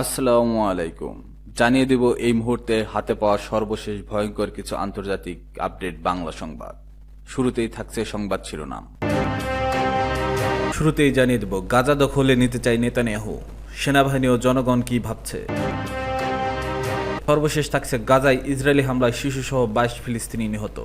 আসসালামু আলাইকুম। জানিয়ে দিব এই মুহূর্তে হাতে পাওয়া সর্বশেষ ভয়ঙ্কর কিছু আন্তর্জাতিক আপডেট বাংলা সংবাদ। শুরুতেই থাকছে সংবাদ শিরোনাম। শুরুতেই জানিয়ে দেব গাজা দখলে নিতে চায় নেতানিয়াহু, সেনাবাহিনী ও জনগণ কি ভাবছে। সর্বশেষ থাকছে গাজায় ইসরায়েলি হামলায় শিশুসহ 22 ফিলিস্তিনি নিহত।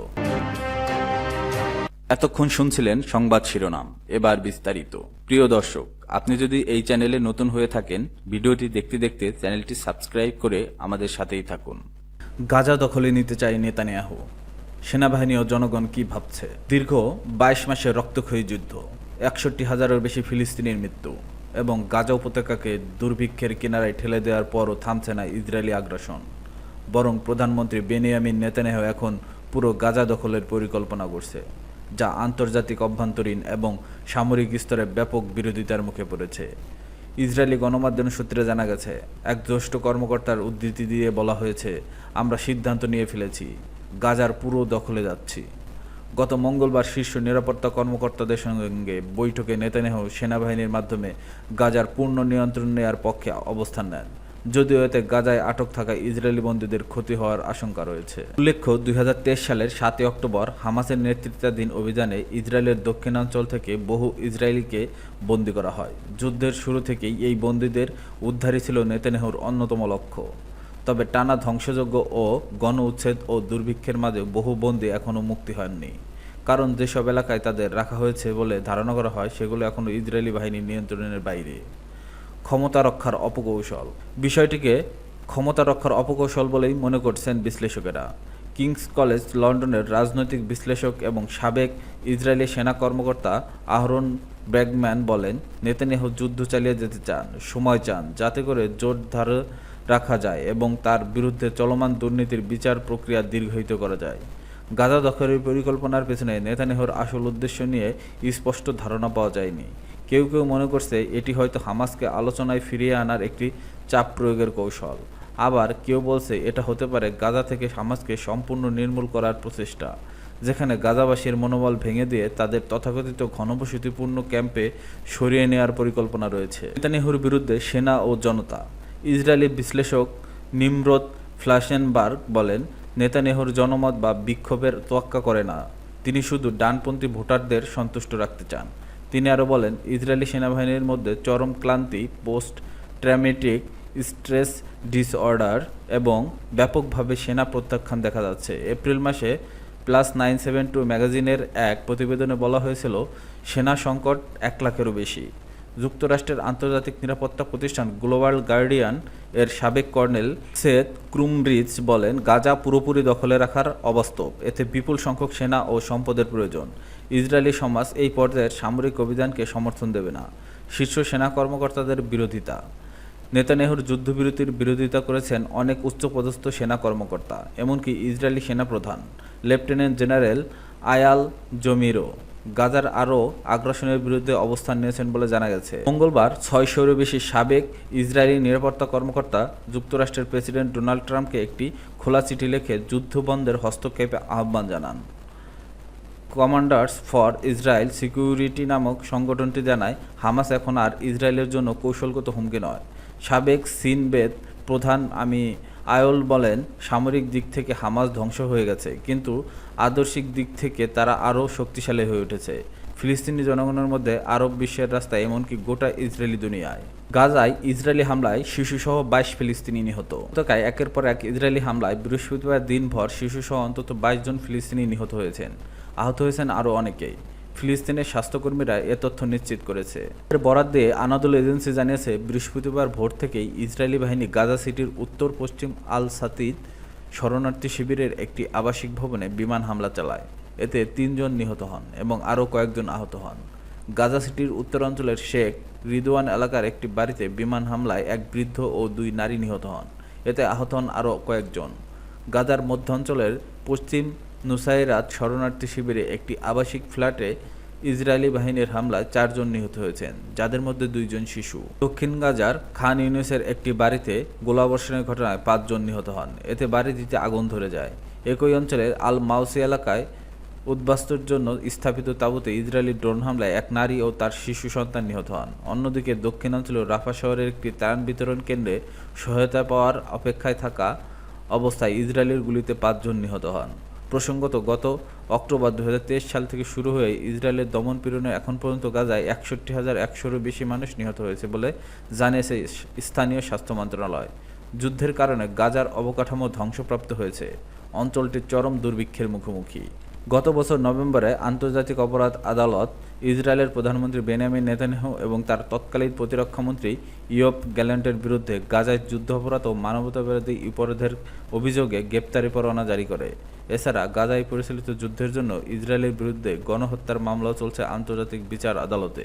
এতক্ষণ শুনছিলেন সংবাদ শিরোনাম, এবার বিস্তারিত। প্রিয় দর্শক, আপনি যদি এই চ্যানেলে নতুন হয়ে থাকেন, ভিডিওটি দেখতে দেখতে চ্যানেলটি সাবস্ক্রাইব করে আমাদের সাথেই থাকুন। গাজা দখলে নিতে চায় নেতানিয়াহু, সেনাবাহিনী ও জনগণ কি ভাবছে। দীর্ঘ 22 মাসের রক্তক্ষয়ী যুদ্ধ, 61,000-এর বেশি ফিলিস্তিনির মৃত্যু এবং গাজা উপত্যকাকে দুর্ভিক্ষের কিনারায় ঠেলে দেওয়ার পরও থামছে না ইসরায়েলি আগ্রাসন। বরং প্রধানমন্ত্রী বেনিয়ামিন নেতানিয়াহু এখন পুরো গাজা দখলের পরিকল্পনা করছে, যা আন্তর্জাতিক অভ্যন্তরীণ এবং সামরিক স্তরে ব্যাপক বিরোধিতার মুখে পড়েছে। ইসরায়েলি গণমাধ্যম সূত্রে জানা গেছে, এক জ্যেষ্ঠ কর্মকর্তার উদ্ধৃতি দিয়ে বলা হয়েছে, আমরা সিদ্ধান্ত নিয়ে ফেলেছি, গাজার পুরো দখলে যাচ্ছি। গত মঙ্গলবার শীর্ষ নিরাপত্তা কর্মকর্তাদের সঙ্গে বৈঠকে নেতানিয়াহু সেনাবাহিনীর মাধ্যমে গাজার পূর্ণ নিয়ন্ত্রণ নেওয়ার পক্ষে অবস্থান নেন, যদিও এতে গাজায় আটক থাকা ইসরায়েলি বন্দীদের ক্ষতি হওয়ার আশঙ্কা রয়েছে। উল্লেখ্য, 2023 সালের 7 অক্টোবর হামাসের নেতৃত্বাধীন অভিযানে ইসরায়েলের দক্ষিণাঞ্চল থেকে বহু ইসরায়েলিকে বন্দী করা হয়। যুদ্ধের শুরু থেকেই এই বন্দীদের উদ্ধারই ছিল নেতানিয়াহুর অন্যতম লক্ষ্য। তবে টানা ধ্বংসযজ্ঞ ও গণ উচ্ছেদ ও দুর্ভিক্ষের মাঝে বহু বন্দী এখনও মুক্তি হয়নি, কারণ যেসব এলাকায় তাদের রাখা হয়েছে বলে ধারণা করা হয় সেগুলো এখনও ইসরায়েলি বাহিনীর নিয়ন্ত্রণের বাইরে। ক্ষমতা রক্ষার অপকৌশল, বিষয়টিকে ক্ষমতা রক্ষার অপকৌশল বলেই মনে করছেন বিশ্লেষকেরা। কিংস কলেজ লন্ডনের রাজনৈতিক বিশ্লেষক এবং সাবেক ইসরায়েলি সেনা কর্মকর্তা আহরন ব্র্যাগম্যান বলেন, নেতানিয়াহু যুদ্ধ চালিয়ে যেতে চান, সময় চান, যাতে করে জোট ধরে রাখা যায় এবং তার বিরুদ্ধে চলমান দুর্নীতির বিচার প্রক্রিয়া দীর্ঘায়িত করা যায়। গাজা দখলের পরিকল্পনার পেছনে নেতানিয়াহুর আসল উদ্দেশ্য নিয়ে স্পষ্ট ধারণা পাওয়া যায়নি। কেউ কেউ মনে করছে এটি হয়তো হামাসকে আলোচনায় ফিরিয়ে আনার একটি চাপ প্রয়োগের কৌশল। আবার কেউ বলছে এটা হতে পারে গাজা থেকে হামাসকে সম্পূর্ণ নির্মূল করার প্রচেষ্টা, যেখানে গাজাবাসীর মনোবল ভেঙে দিয়ে তাদের তথাকথিত ঘনবসতিপূর্ণ ক্যাম্পে সরিয়ে নেওয়ার পরিকল্পনা রয়েছে। নেতানিয়াহুর বিরুদ্ধে সেনা ও জনতা, ইসরায়েলি বিশ্লেষক নিমরোদ ফ্লাসেনবার্গ বলেন, নেতানিয়াহুর জনমত বা বিক্ষোভের তোয়াক্কা করে না, তিনি শুধু ডানপন্থী ভোটারদের সন্তুষ্ট রাখতে চান। তিনি আরও বলেন, ইসরায়েলি সেনাবাহিনীর মধ্যে চরম ক্লান্তি, পোস্ট ট্রমেটিক স্ট্রেস ডিসঅর্ডার এবং ব্যাপকভাবে সেনা প্রত্যাখ্যান দেখা যাচ্ছে। এপ্রিল মাসে +972 ম্যাগাজিনের এক প্রতিবেদনে বলা হয়েছিল, সেনা সংকট 1 লাখেরও বেশি। যুক্তরাষ্ট্রের আন্তর্জাতিক নিরাপত্তা প্রতিষ্ঠান গ্লোবাল গার্ডিয়ান এর সাবেক কর্নেল সেথ ক্রুমরিচ বলেন, গাজা পুরোপুরি দখলে রাখার অবাস্তব, এতে বিপুল সংখ্যক সেনা ও সম্পদের প্রয়োজন। ইসরায়েলি সমাজ এই পর্যায়ের সামরিক অভিযানকে সমর্থন দেবে না। শীর্ষ সেনা কর্মকর্তাদের বিরোধিতা, নেতানিয়াহুর যুদ্ধবিরতির বিরোধিতা করেছেন অনেক উচ্চপদস্থ সেনা কর্মকর্তা, এমনকি ইসরায়েলি সেনাপ্রধান লেফটেন্যান্ট জেনারেল আয়াল জমিরো গাজার আরও আগ্রাসনের বিরুদ্ধে অবস্থান নিয়েছেন বলে জানা গেছে। মঙ্গলবার 600-এরও বেশি সাবেক ইসরায়েলি নিরাপত্তা কর্মকর্তা যুক্তরাষ্ট্রের প্রেসিডেন্ট ডোনাল্ড ট্রাম্পকে একটি খোলা চিঠি লিখে যুদ্ধবন্ধের হস্তক্ষেপে আহ্বান জানান। কমান্ডার্স ফর ইসরায়েল সিকিউরিটি নামক সংগঠনটি জানায়, হামাস এখন আর ইসরায়েলের জন্য কৌশলগত হুমকি নয়। সাবেক সিনবেদ প্রধান আয়োল বলেন, সামরিক দিক থেকে হামাস ধ্বংস হয়ে গেছে, কিন্তু আদর্শিক দিক থেকে তারা আরও শক্তিশালী হয়ে উঠেছে ফিলিস্তিনি জনগণের মধ্যে, আরব বিশ্বের রাস্তায়, এমনকি গোটা ইসরায়েলি দুনিয়ায়। গাজায় ইসরায়েলি হামলায় শিশুসহ 22 ফিলিস্তিনি নিহত। উপত্যকায় একের পর এক ইসরায়েলি হামলায় বৃহস্পতিবার দিনভর শিশুসহ অন্তত 22 জন ফিলিস্তিনি নিহত হয়েছেন। আহত হয়েছেন আরও অনেকেই। ফিলিস্তিনের স্বাস্থ্যকর্মীরা এ তথ্য নিশ্চিত করেছে। এর বরাত দিয়ে আনাদোল এজেন্সি জানিয়েছে, বৃহস্পতিবার ভোর থেকেই ইসরায়েলি বাহিনী গাজা সিটির উত্তর পশ্চিম আল সাতিদ শরণার্থী শিবিরের একটি আবাসিক ভবনে বিমান হামলা চালায়। এতে 3 জন নিহত হন এবং আরও কয়েকজন আহত হন। গাজা সিটির উত্তরাঞ্চলের শেখ রিদওয়ান এলাকার একটি বাড়িতে বিমান হামলায় এক বৃদ্ধ ও 2 নারী নিহত হন। এতে আহত হন আরও কয়েকজন। গাজার মধ্যাঞ্চলের পশ্চিম নুসাইরাত শরণার্থী শিবিরে একটি আবাসিক ফ্ল্যাটে ইসরায়েলি বাহিনীর হামলায় 4 জন নিহত হয়েছেন, যাদের মধ্যে 2 জন শিশু। দক্ষিণ গাজার খান ইউনিসের একটি বাড়িতে গোলাবর্ষণের ঘটনায় 5 জন নিহত হন। এতে বাড়িটিতে আগুন ধরে যায়। একই অঞ্চলের আল মাউসি এলাকায় উদ্বাস্তুর জন্য স্থাপিত তাঁবুতে ইসরায়েলি ড্রোন হামলায় এক নারী ও তার শিশু সন্তান নিহত হন। অন্যদিকে দক্ষিণাঞ্চলীয় রাফা শহরের একটি ত্রাণ বিতরণ কেন্দ্রে সহায়তা পাওয়ার অপেক্ষায় থাকা অবস্থায় ইসরায়েলের গুলিতে 5 জন নিহত হন। প্রসঙ্গত, গত অক্টোবর 2023 সাল থেকে শুরু হয়ে ইসরায়েলের দমনপীড়নে এখন পর্যন্ত গাজায় 61,100-এরও বেশি মানুষ নিহত হয়েছে বলে জানিয়েছে স্থানীয় স্বাস্থ্য মন্ত্রণালয়। যুদ্ধের কারণে গাজার অবকাঠামো ধ্বংসপ্রাপ্ত হয়েছে, অঞ্চলটি চরম দুর্ভিক্ষের মুখোমুখি। গত বছর নভেম্বরে আন্তর্জাতিক অপরাধ আদালত ইসরায়েলের প্রধানমন্ত্রী বেনিয়ামিন নেতানিয়াহু এবং তার তৎকালীন প্রতিরক্ষামন্ত্রী ইয়োব গ্যালেন্টের বিরুদ্ধে গাজায় যুদ্ধাপরাধ ও মানবতাবিরোধী অপরাধের অভিযোগে গ্রেপ্তারি পরোয়ানা জারি করে। এছাড়া গাজায় পরিচালিত যুদ্ধের জন্য ইসরায়েলের বিরুদ্ধে গণহত্যার মামলাও চলছে আন্তর্জাতিক বিচার আদালতে।